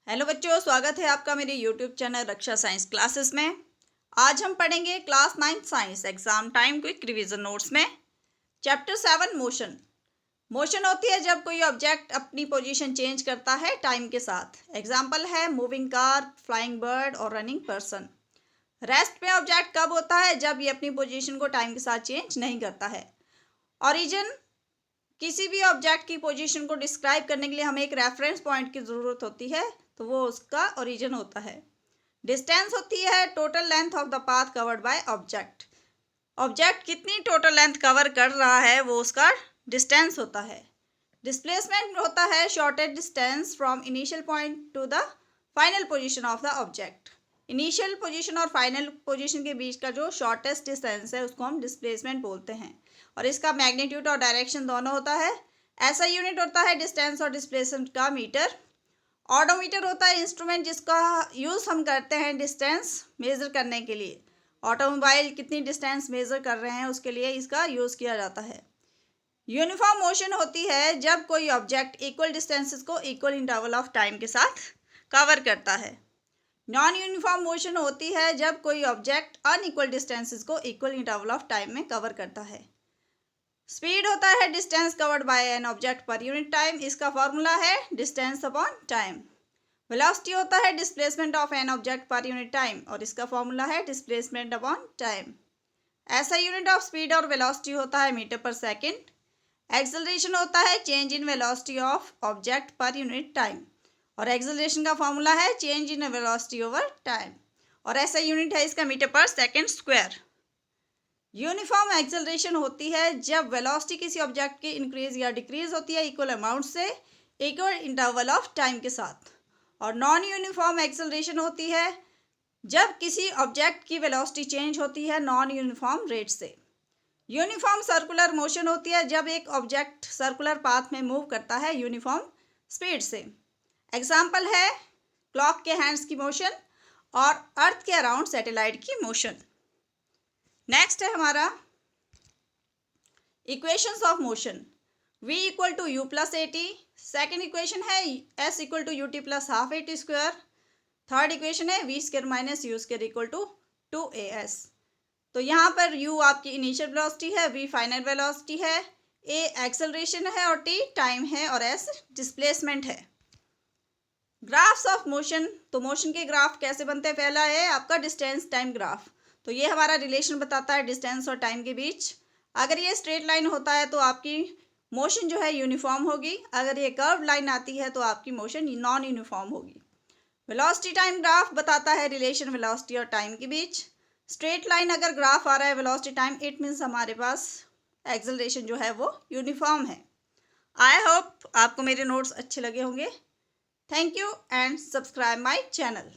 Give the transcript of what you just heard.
Hello बच्चों, स्वागत है आपका मेरे यूट्यूब चैनल रक्षा साइंस क्लासेस में। आज हम पढ़ेंगे class 9 science exam time quick revision notes में चैप्टर 7 मोशन। मोशन होती है जब कोई ऑब्जेक्ट अपनी पोजीशन चेंज करता है टाइम के साथ। एग्जाम्पल है मूविंग कार, फ्लाइंग बर्ड और रनिंग पर्सन। रेस्ट में ऑब्जेक्ट कब होता है? जब ये अपनी पोजीशन को टाइम के साथ चेंज नहीं करता है। ओरिजिन, किसी भी ऑब्जेक्ट की पोजीशन को डिस्क्राइब करने के लिए हमें एक रेफरेंस पॉइंट की ज़रूरत होती है, तो वो उसका ओरिजिन होता है। डिस्टेंस होती है total length of the path covered by object. Object कितनी टोटल लेंथ कवर कर रहा है वो उसका डिस्टेंस होता है। डिस्प्लेसमेंट होता है shortest distance from initial point two the final position of the object. Initial position और फाइनल पोजीशन के बीच का जो शॉर्टेस्ट डिस्टेंस है उसको हम डिस्प्लेसमेंट बोलते हैं, और इसका मैग्नीट्यूड और डायरेक्शन दोनों होता है। ऐसा यूनिट होता है डिस्टेंस और डिस्प्लेसमेंट का मीटर। ऑडोमीटर होता है इंस्ट्रूमेंट जिसका यूज़ हम करते हैं डिस्टेंस मेज़र करने के लिए। ऑटोमोबाइल कितनी डिस्टेंस मेज़र कर रहे हैं उसके लिए इसका यूज़ किया जाता है। यूनिफॉर्म मोशन होती है जब कोई ऑब्जेक्ट इक्वल डिस्टेंसेस को इक्वल इंटरवल ऑफ टाइम के साथ कवर करता है। नॉन यूनिफॉर्म मोशन होती है जब कोई ऑब्जेक्ट अनइक्वल डिस्टेंसेस को इक्वल इंटरवल ऑफ टाइम में कवर करता है। स्पीड होता है distance covered by an object per unit time. इसका फॉर्मूला है डिस्टेंस अपॉन टाइम। वेलोसिटी होता है displacement of an object per unit time, और इसका फॉर्मूला है डिस्प्लेसमेंट अपॉन टाइम। ऐसा यूनिट ऑफ स्पीड और वेलोसिटी होता है मीटर पर सेकेंड। एक्सेलरेशन होता है change in velocity of object per unit time, और एक्सेलरेशन का फॉर्मूला है change in velocity over time, और ऐसा यूनिट है इसका मीटर पर सेकेंड स्क्वायर। यूनिफॉर्म एक्सेलरेशन होती है जब वेलोसिटी किसी ऑब्जेक्ट की इंक्रीज या डिक्रीज होती है इक्वल अमाउंट से इक्वल इंटरवल ऑफ टाइम के साथ। और नॉन यूनिफॉर्म एक्सेलरेशन होती है जब किसी ऑब्जेक्ट की वेलोसिटी चेंज होती है नॉन यूनिफॉर्म रेट से। यूनिफॉर्म सर्कुलर मोशन होती है जब एक ऑब्जेक्ट सर्कुलर पाथ में मूव करता है यूनिफॉर्म स्पीड से। एग्जाम्पल है क्लॉक के हैंड्स की मोशन और अर्थ के अराउंड सैटेलाइट की मोशन। नेक्स्ट है हमारा equations of motion. v equal to u plus a t. Second equation है s equal to u t plus half a t square. Third equation है v square minus u square equal to 2as। तो यहाँ पर u आपकी initial velocity है, v final velocity है, a acceleration है और t टाइम है और s डिस्प्लेसमेंट है। ग्राफ्स ऑफ मोशन, तो मोशन के ग्राफ कैसे बनते हैं? पहला है आपका डिस्टेंस टाइम ग्राफ। तो ये हमारा रिलेशन बताता है डिस्टेंस और टाइम के बीच। अगर ये स्ट्रेट लाइन होता है तो आपकी मोशन जो है यूनिफॉर्म होगी, अगर ये कर्व लाइन आती है तो आपकी मोशन नॉन यूनिफॉर्म होगी। वेलोसिटी टाइम ग्राफ बताता है रिलेशन वेलोसिटी और टाइम के बीच। स्ट्रेट लाइन अगर ग्राफ आ रहा है वेलोसिटी टाइम, इट मीन्स हमारे पास एक्सेलरेशन जो है वो यूनिफॉर्म है। आई होप आपको मेरे नोट्स अच्छे लगे होंगे। Thank you and subscribe my channel.